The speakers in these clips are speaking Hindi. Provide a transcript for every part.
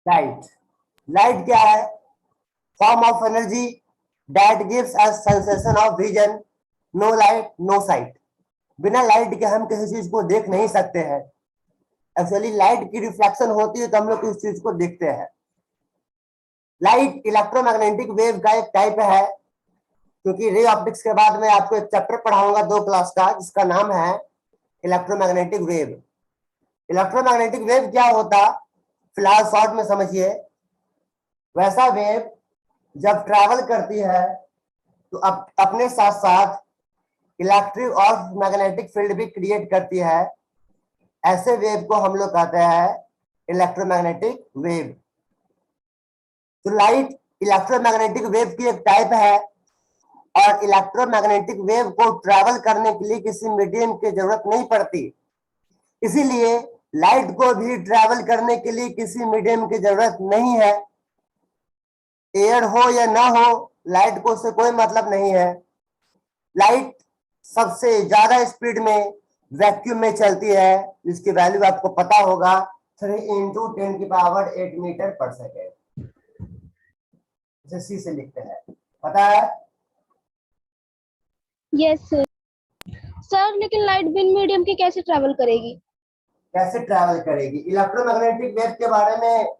लाइट। लाइट क्या है? Form of energy that gives us sensation of vision. No light no sight. बिना लाइट के हम किसी चीज को देख नहीं सकते हैं। एक्चुअली लाइट की रिफ्लेक्शन होती है तो हम लोग इस चीज को देखते हैं। लाइट इलेक्ट्रोमैग्नेटिक वेव का एक टाइप है। क्योंकि रे ऑप्टिक्स के बाद मैं आपको एक चैप्टर पढ़ाऊंगा 2 क्लास का, जिसका नाम है इलेक्ट्रोमैग्नेटिक वेव। इलेक्ट्रोमैग्नेटिक वेव क्या होता, फिलहाल शॉर्ट में समझिए। वैसा वेव जब ट्रैवल करती है तो अपने साथ साथ इलेक्ट्रिक और मैग्नेटिक फील्ड भी क्रिएट करती है। ऐसे वेव को हम लोग कहते हैं इलेक्ट्रोमैग्नेटिक वेव। तो लाइट इलेक्ट्रोमैग्नेटिक वेव की एक टाइप है और इलेक्ट्रोमैग्नेटिक वेव को ट्रैवल करने के लिए किसी मीडियम की जरूरत नहीं पड़ती। इसीलिए लाइट को भी ट्रैवल करने के लिए किसी मीडियम की जरूरत नहीं है। एयर हो या ना हो, लाइट को उससे कोई मतलब नहीं है। लाइट सबसे ज्यादा स्पीड में वैक्यूम में चलती है, जिसकी वैल्यू आपको पता होगा 3 इंटू 10⁸ मीटर पर सेकेंड। इसे सी से लिखते हैं, पता है? Yes sir. सर लेकिन लाइट बिन मीडियम के कैसे ट्रैवल करेगी? कैसे ट्रैवल करेगी? इलेक्ट्रोमैग्नेटिक वेव के बारे में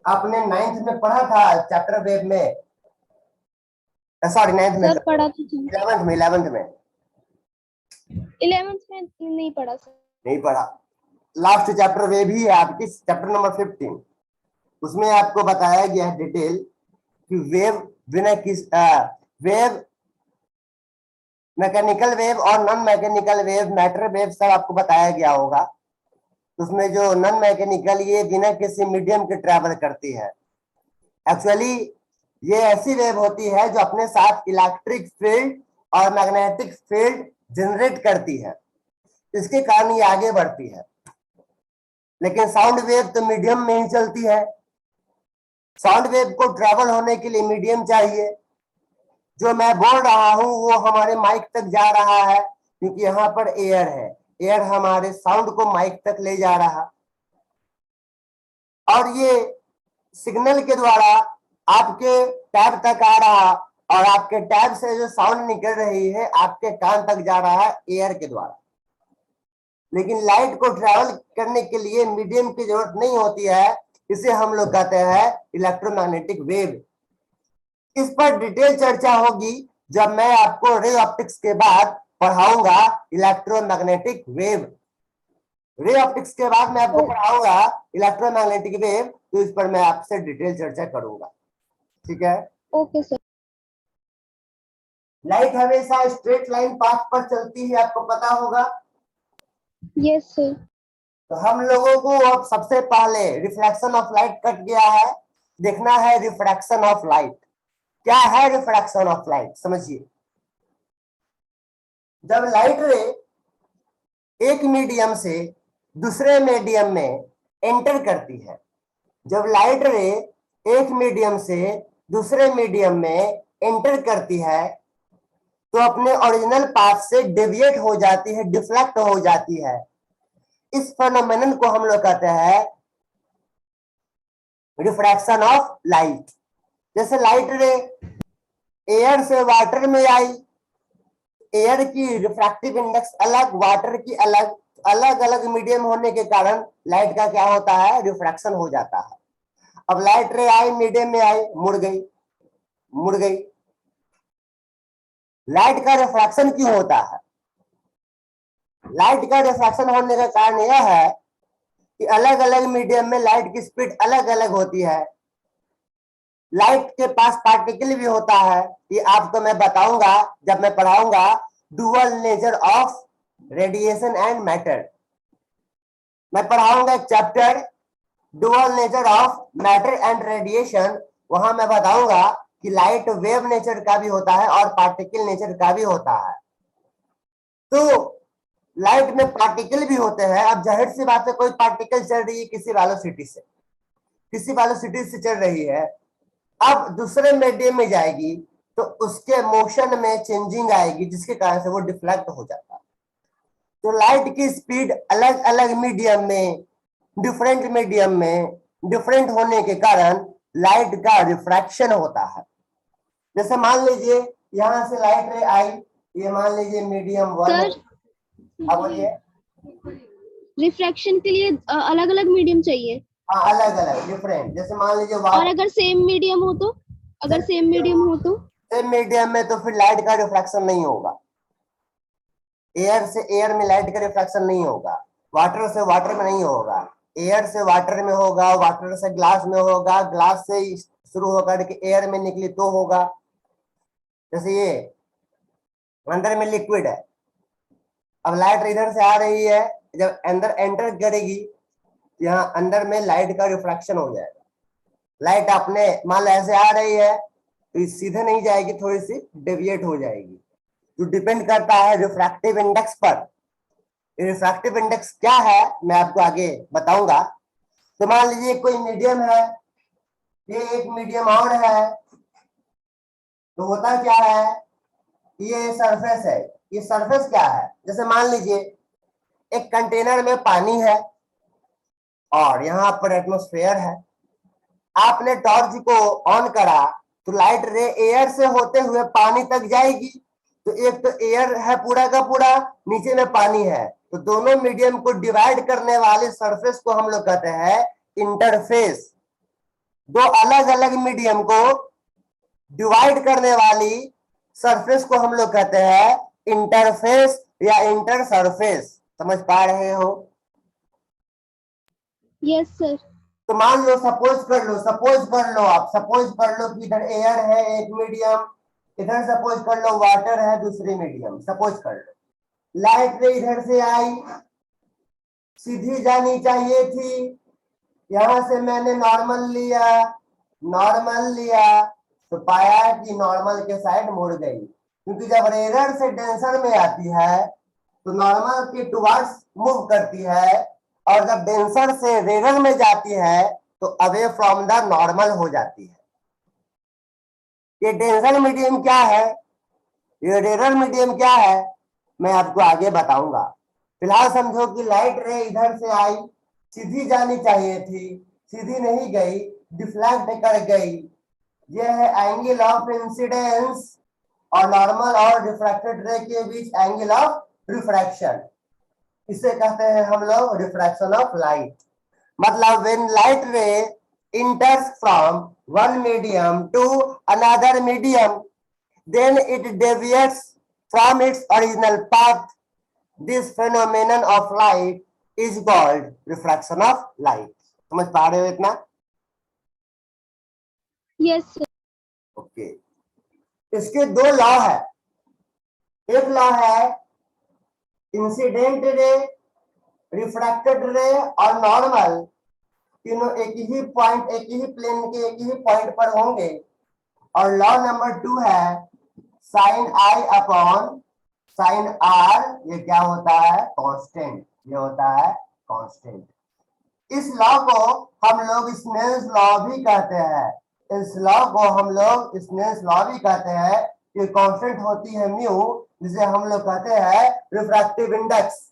आपने 9th में पढ़ा था, चैप्टर वेव में। सॉरी 9th में, सर पढ़ा तो था। 11th में 11th में 11th में नहीं पढ़ा सर। नहीं पढ़ा। लास्ट चैप्टर वेव ही है आपकी, चैप्टर नंबर 15। उसमें आपको बताया गया है डिटेल कि वेव बिना किस वेव, मैकेनिकल वेव और non mechanical wave, matter wave सब आपको बताया गया होगा। उसमें जो नॉन मैकेनिकल, ये बिना किसी मीडियम के ट्रैवल करती है। एक्चुअली ये ऐसी वेव होती है जो अपने साथ इलेक्ट्रिक फील्ड और मैग्नेटिक फील्ड जनरेट करती है, इसके कारण ये आगे बढ़ती है। लेकिन साउंड वेव तो मीडियम में ही चलती है। साउंड वेव को ट्रैवल होने के लिए मीडियम चाहिए। जो मैं बोल रहा हूं वो हमारे माइक तक जा रहा है, क्योंकि यहाँ पर एयर है। एयर हमारे साउंड को माइक तक ले जा रहा, और ये सिग्नल के द्वारा आपके टैब तक आ रहा, और आपके टैब से जो साउंड निकल रही है आपके कान तक जा रहा है एयर के द्वारा। लेकिन लाइट को ट्रैवल करने के लिए मीडियम की जरूरत नहीं होती है। इसे हम लोग कहते हैं इलेक्ट्रोमैग्नेटिक वेव। इस पर डिटेल चर्चा होगी जब मैं आपको रे ऑप्टिक्स के बाद पढ़ाऊंगा इलेक्ट्रोमैग्नेटिक वेव। रे ऑप्टिक्स के बाद मैं आपको पढ़ाऊंगा इलेक्ट्रोमैग्नेटिक वेव, तो इस पर मैं आपसे डिटेल चर्चा करूंगा। ठीक है? Okay sir. लाइट हमेशा स्ट्रेट लाइन पाथ पर चलती है, आपको पता होगा। Yes sir. तो हम लोगों को अब सबसे पहले रिफ्लेक्शन ऑफ लाइट कट गया है, देखना है रिफ्रैक्शन ऑफ लाइट। क्या है रिफ्रैक्शन ऑफ लाइट, समझिए। जब लाइट रे एक मीडियम से दूसरे मीडियम में एंटर करती है, जब लाइट रे एक मीडियम से दूसरे मीडियम में एंटर करती है तो अपने ओरिजिनल पाथ से डेविएट हो जाती है, डिफ्लेक्ट हो जाती है। इस फेनोमेनन को हम लोग कहते हैं रिफ्रैक्शन ऑफ लाइट। जैसे लाइट रे एयर से वाटर में आई, एयर की रिफ्रैक्टिव इंडेक्स अलग, वाटर की अलग, अलग अलग मीडियम होने के कारण लाइट का क्या होता है, रिफ्रैक्शन हो जाता है। अब लाइट रे आई, मीडियम में आई, मुड़ गई, मुड़ गई। लाइट का रिफ्रैक्शन क्यों होता है? लाइट का रिफ्रैक्शन होने का कारण यह है कि अलग अलग मीडियम में लाइट की स्पीड अलग अलग होती है। लाइट के पास पार्टिकल भी होता है, ये आपको मैं बताऊंगा जब मैं पढ़ाऊंगा dual nature of radiation and matter. मैं पढ़ाऊंगा एक chapter dual nature of matter and radiation. वहां मैं बताऊंगा कि लाइट वेव नेचर का भी होता है और पार्टिकल नेचर का भी होता है। तो लाइट में पार्टिकल भी होते हैं। अब जाहिर सी बात है, कोई पार्टिकल चल रही है किसी वेलोसिटी से, किसी वेलोसिटी से चल रही है, अब दूसरे मीडियम में जाएगी तो उसके मोशन में चेंजिंग आएगी, जिसके कारण से वो डिफ्लेक्ट हो जाता है। तो लाइट की स्पीड अलग अलग मीडियम में, डिफरेंट मीडियम में डिफरेंट होने के कारण लाइट का रिफ्रैक्शन होता है। जैसे मान लीजिए यहां से लाइट रे आई, ये मान लीजिए मीडियम 1 है। सर अब बोलिए। रिफ्रैक्शन के लिए अलग अलग मीडियम चाहिए, हाँ, अलग अलग डिफरेंट। जैसे मान लीजिए और वाटर, अगर सेम मीडियम हो तो, अगर सेम मीडियम हो तो सेम मीडियम में तो फिर लाइट का रिफ्रैक्शन नहीं होगा। एयर से एयर में लाइट का रिफ्रैक्शन नहीं होगा, वाटर से वाटर में नहीं होगा, एयर से वाटर में होगा, वाटर से ग्लास में होगा, ग्लास से शुरू होकर के एयर में निकली तो होगा। जैसे ये अंदर में लिक्विड है, अब लाइट इधर से आ रही है, जब अंदर एंटर करेगी यहाँ अंदर में लाइट का रिफ्रैक्शन हो जाएगा। लाइट अपने मान लो ऐसे आ रही है तो ये सीधे नहीं जाएगी, थोड़ी सी डेविएट हो जाएगी, जो डिपेंड करता है रिफ्रैक्टिव इंडेक्स पर। रिफ्रैक्टिव इंडेक्स क्या है मैं आपको आगे बताऊंगा। तो मान लीजिए कोई मीडियम है, ये एक मीडियम और है, तो होता क्या है, ये सरफेस है। ये सरफेस क्या है, जैसे मान लीजिए एक कंटेनर में पानी है और यहाँ पर एटमॉस्फेयर है। आपने टॉर्च को ऑन करा तो लाइट रे एयर से होते हुए पानी तक जाएगी। तो एक तो एयर है पूरा का पूरा, नीचे में पानी है, तो दोनों मीडियम को डिवाइड करने वाले सरफेस को हम लोग कहते हैं इंटरफेस। दो अलग अलग मीडियम को डिवाइड करने वाली सरफेस को हम लोग कहते हैं इंटरफेस या इंटर सरफेस। समझ पा रहे हो? Yes sir. तो मान लो, सपोज कर लो आप, सपोज कर लो कि इधर एयर है एक मीडियम, इधर सपोज कर लो वाटर है दूसरी मीडियम। सपोज कर लो लाइट इधर से आई, सीधी जानी चाहिए थी, यहां से मैंने नॉर्मल लिया तो पाया कि नॉर्मल के साइड मुड़ गई, क्योंकि जब रेयर से डेंसर में आती है तो नॉर्मल के टुवर्ड्स मूव करती है, और जब डेंसर से रेयर में जाती है तो अवे फ्रॉम द नॉर्मल हो जाती है। ये डेंसर मीडियम क्या है, ये रेयर मीडियम क्या है, मैं आपको आगे बताऊंगा। फिलहाल समझो कि लाइट रे इधर से आई, सीधी जानी चाहिए थी, सीधी नहीं गई, डिफ्लेक्ट कर गई। यह है एंगल ऑफ इंसिडेंस और नॉर्मल और रिफ्रैक्टेड रे के बीच एंगल ऑफ रिफ्रैक्शन। इसे कहते हैं हम लोग रिफ्रैक्शन ऑफ लाइट। मतलब व्हेन लाइट रे enters from one medium to another medium, then it deviates from its original path. This phenomenon of light is called refraction of light. समझ पा रहे हो इतना? Yes sir. ओके। इसके दो लॉ है। एक लॉ है इंसिडेंट रे, रिफ्रैक्टेड रे और नॉर्मल, तीनों एक ही पॉइंट, एक ही प्लेन के एक ही पॉइंट पर होंगे। और लॉ नंबर 2 है sine i upon sine r, ये क्या होता है, कांस्टेंट। ये होता है कांस्टेंट। इस लॉ को हम लोग स्नेल्स लॉ भी कहते हैं। इस लॉ को हम लोग स्नेल्स लॉ भी कहते हैं। ये कांस्टेंट होती है म्यू, जिसे हम लोग कहते हैं रिफ्रैक्टिव इंडेक्स।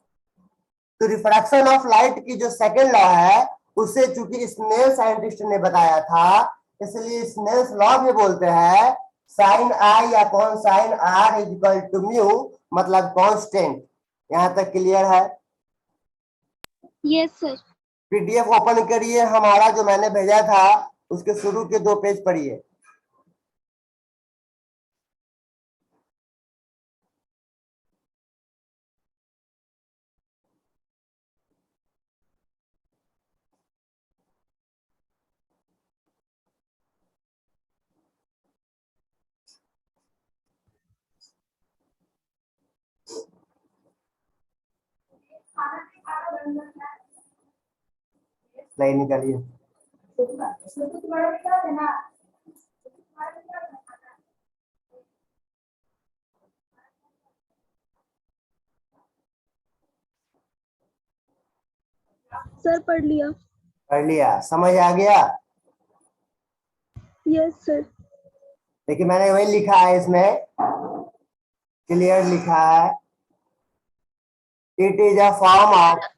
तो रिफ्रैक्शन ऑफ लाइट की जो सेकेंड लॉ है उसे चूंकि स्नेल साइंटिस्ट ने बताया था, इसलिए स्नेल्स लॉ भी बोलते हैं sine i upon sine r is equal to mu, मतलब कांस्टेंट। यहां तक क्लियर है? Yes sir. पीडीएफ ओपन करिए, हमारा जो मैंने भेजा था उसके शुरू के 2 पेज पढ़िए। स्लाइड निकालिए। सर पढ़ लिया। पढ़ लिया, समझ आ गया? Yes sir. देखिए मैंने वही लिखा है, इसमें क्लियर लिखा है, it is a form of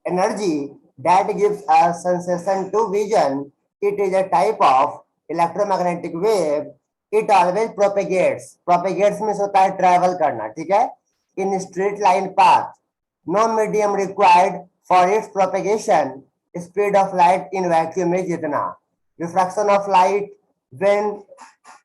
energy that gives a sensation to vision. It is a type of electromagnetic wave. It always propagates. Propagates means होता है travel करना, ठीक है, in straight line path. No medium required for its propagation. Speed of light in vacuum is इतना. Refraction of light when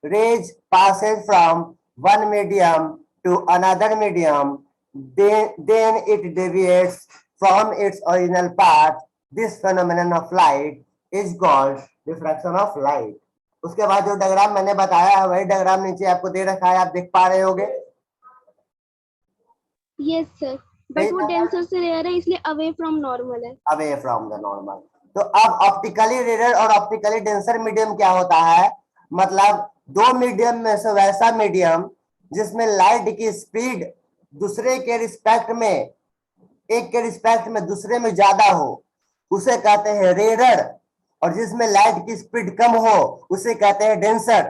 rays passes from one medium to another medium, then it deviates from its original path. This phenomenon of light is called diffraction of light. उसके बाद जो डायग्राम मैंने बताया है वही डायग्राम नीचे आपको दे रखा है, आप देख पा रहे होगे. यस सर, बट वो डेंसर से रेयर है इसलिए अवे फ्रॉम नॉर्मल है. Away from the normal. तो अब ऑप्टिकली रेयर और ऑप्टिकली डेंसर मीडियम क्या होता है, मतलब दो मीडियम में से वैसा मीडियम जिसमें लाइट की स्पीड दूसरे के रिस्पेक्ट में, एक के रिस्पेक्ट में दूसरे में ज्यादा हो, उसे कहते हैं रेयर. और जिसमें लाइट की स्पीड कम हो उसे कहते हैं डेंसर.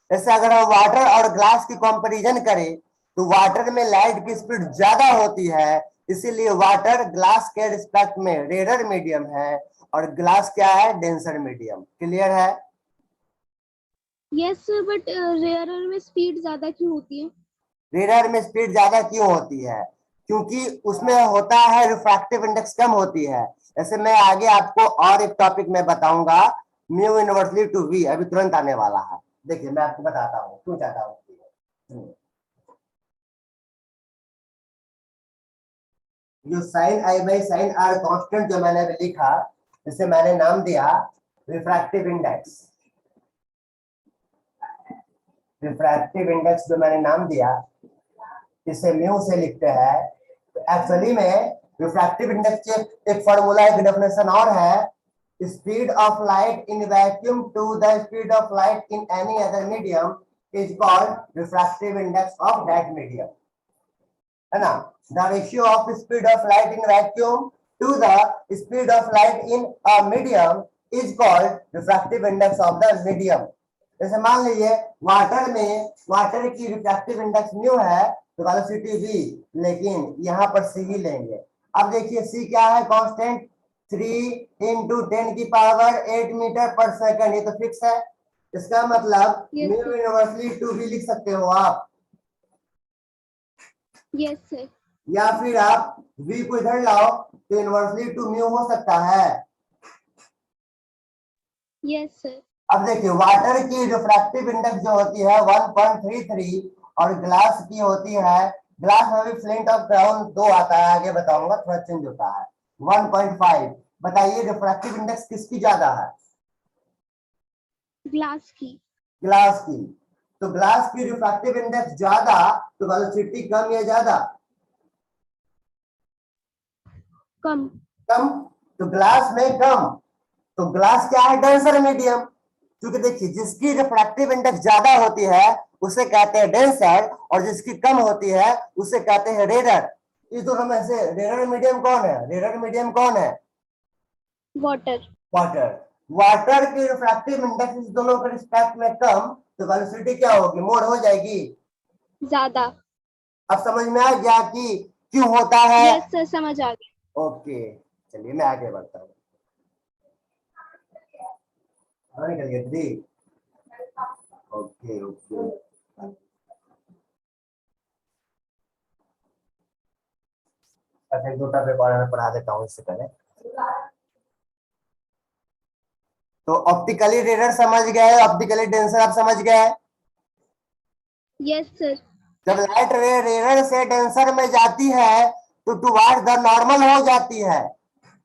जैसे अगर हम वाटर और ग्लास की कंपैरिजन करें तो वाटर में लाइट की स्पीड ज्यादा होती है, इसीलिए वाटर ग्लास के रिस्पेक्ट में रेयर मीडियम है और ग्लास क्या है, डेंसर मीडियम. क्लियर है? यस सर, बट रेयर में स्पीड ज्यादा क्यों होती है? रेयर में स्पीड ज्यादा क्यों होती है? क्योंकि उसमें होता है रिफ्रैक्टिव इंडेक्स कम होती है. जैसे मैं आगे आपको और एक टॉपिक में बताऊंगा, म्यू इनवर्सली टू वी, अभी तुरंत आने वाला है. देखिए मैं आपको बताता हूँ क्यों चाहता हूँ. जो sine i by sine r constant जो मैंने अभी लिखा, जिसे मैंने नाम दिया रिफ्रैक्टिव इंडेक्स. रिफ्रैक्टिव इंडेक्स जो मैंने नाम दिया इसे म्यू से लिखते हैं. तो एक्चुअली में रिफ्रैक्टिव इंडेक्स एक फॉर्मूला, एक डेफिनेशन और है, speed of light in vacuum to the speed of light in any other medium is called refractive index of that medium, है ना. The ratio of speed of light in vacuum to the speed of light in a medium is called refractive index of the medium. जैसे मान लीजिए वाटर में, वाटर की रिफ्रैक्टिव इंडेक्स म्यू है तो वेलोसिटी v, लेकिन यहाँ पर c ही लेंगे. अब देखिए c क्या है, कांस्टेंट 3 into 10 की पावर 8 मीटर पर सेकंड, ये तो फिक्स है. इसका मतलब Yes, mu sir. Inversely to भी लिख सकते हो आप, यस सर. या फिर आप v को इधर लाओ तो इनवर्सली टू म्यू हो सकता है. Yes sir. अब देखिए वाटर की रिफ्रैक्टिव इंडेक्स जो होती है 1.33 और ग्लास की होती है, ग्लास में भी फ्लिंट और क्राउन 2 आता है, आगे बताऊंगा, थोड़ा चेंज होता है, 1.5. बताइए रिफ्रैक्टिव इंडेक्स किसकी ज्यादा है? ग्लास की. ग्लास की. तो ग्लास की रिफ्रैक्टिव इंडेक्स ज्यादा तो वेलोसिटी कम या ज्यादा? कम. कम. तो ग्लास में कम, तो ग्लास क्या है, डेंसर मीडियम. क्योंकि देखिए जिसकी रिफ्रैक्टिव इंडेक्स ज्यादा होती है उसे कहते हैं डेंसर और जिसकी कम होती है उसे कहते हैं रेयर. इस दोनों में से रेयर मीडियम कौन है? रेयर मीडियम कौन है? वाटर. वाटर. वाटर की रिफ्रैक्टिव इंडेक्स इस दोनों के रिस्पेक्ट में कम, तो वेलोसिटी क्या होगी, मोर हो जाएगी, ज्यादा. अब समझ में आ गया कि क्यों होता है? यस सर, समझ आ गया. ओके चलिए मैं आगे बढ़ता हूँ. निकल गया दीदी. Okay okay. अच्छा एक दो टॉपिक और मैं पढ़ा देता हूँ इससे पहले. तो ऑप्टिकली रेयर समझ गए, ऑप्टिकली डेंसर आप समझ गए. Yes sir. जब लाइट रे रेयर से डेंसर में जाती है तो टुवार्ड द नॉर्मल हो जाती है.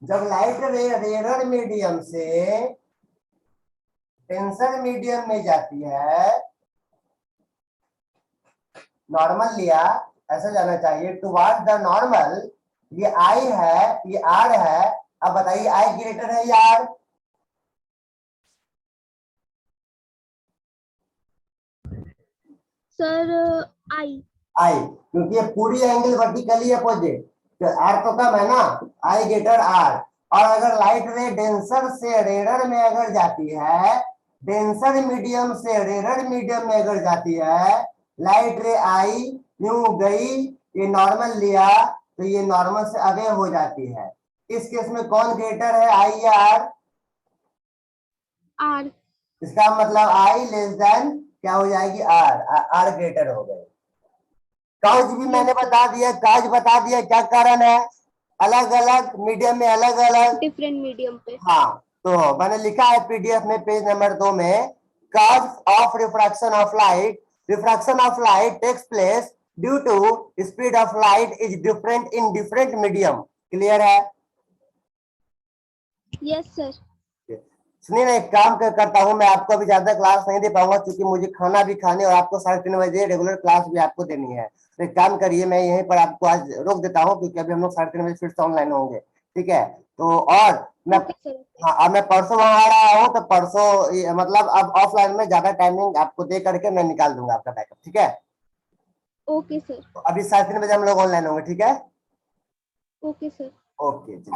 जब लाइट रे रेयर मीडियम से डेंसर मीडियम में जाती है, नॉर्मल लिया, ऐसा जाना चाहिए टुवार्ड द नॉर्मल. ये आई है, ये आर है. अब बताइए आई ग्रेटर है या आर? Sir I. आई, क्योंकि ये पूरी एंगल वर्टिकली अपोजिट, तो आर तो कम है ना, आई ग्रेटर आर. और अगर लाइट रे डेंसर से रेयर में अगर जाती है, डेंसर मीडियम से रेयर मीडियम में अगर जाती है, लाइट रे आई यूं गई, ये नॉर्मल लिया तो ये नॉर्मल से अवे हो जाती है. इस केस में कौन ग्रेटर है, आई या आर? आर। इसका मतलब आई लेस देन क्या हो जाएगी, आर, आर ग्रेटर हो गए। काउज भी मैंने बता दिया, काज बता दिया, क्या कारण है, अलग अलग मीडियम में अलग अलग। डिफरेंट मीडियम पे। हाँ, तो मैंने लिखा है पीडीएफ में पेज नंबर 2 में, cause of refraction of light, refraction of light takes place due to speed of light is different in different medium। Clear है? Yes sir. सुनिए ना, एक काम करता हूँ मैं, आपको अभी ज्यादा क्लास नहीं दे पाऊंगा क्योंकि मुझे खाना भी खाने और आपको 3:30 बजे रेगुलर क्लास भी आपको देनी है। तो एक काम करिए, मैं यहीं पर आपको आज रोक देता हूँ क्योंकि अभी हम लोग 3:30 बजे फिर से ऑनलाइन होंगे, ठीक है? तो और मैं, ओके सर। हाँ, अब मैं परसों वहां आ रहा हूँ, तो परसों मतलब अब ऑफलाइन में ज्यादा टाइमिंग आपको दे करके मैं निकाल दूंगा आपका बैकअप, ठीक है? Okay sir. तो अभी 3:30 बजे हम लोग ऑनलाइन होंगे, ठीक है? Okay sir. ओके जी,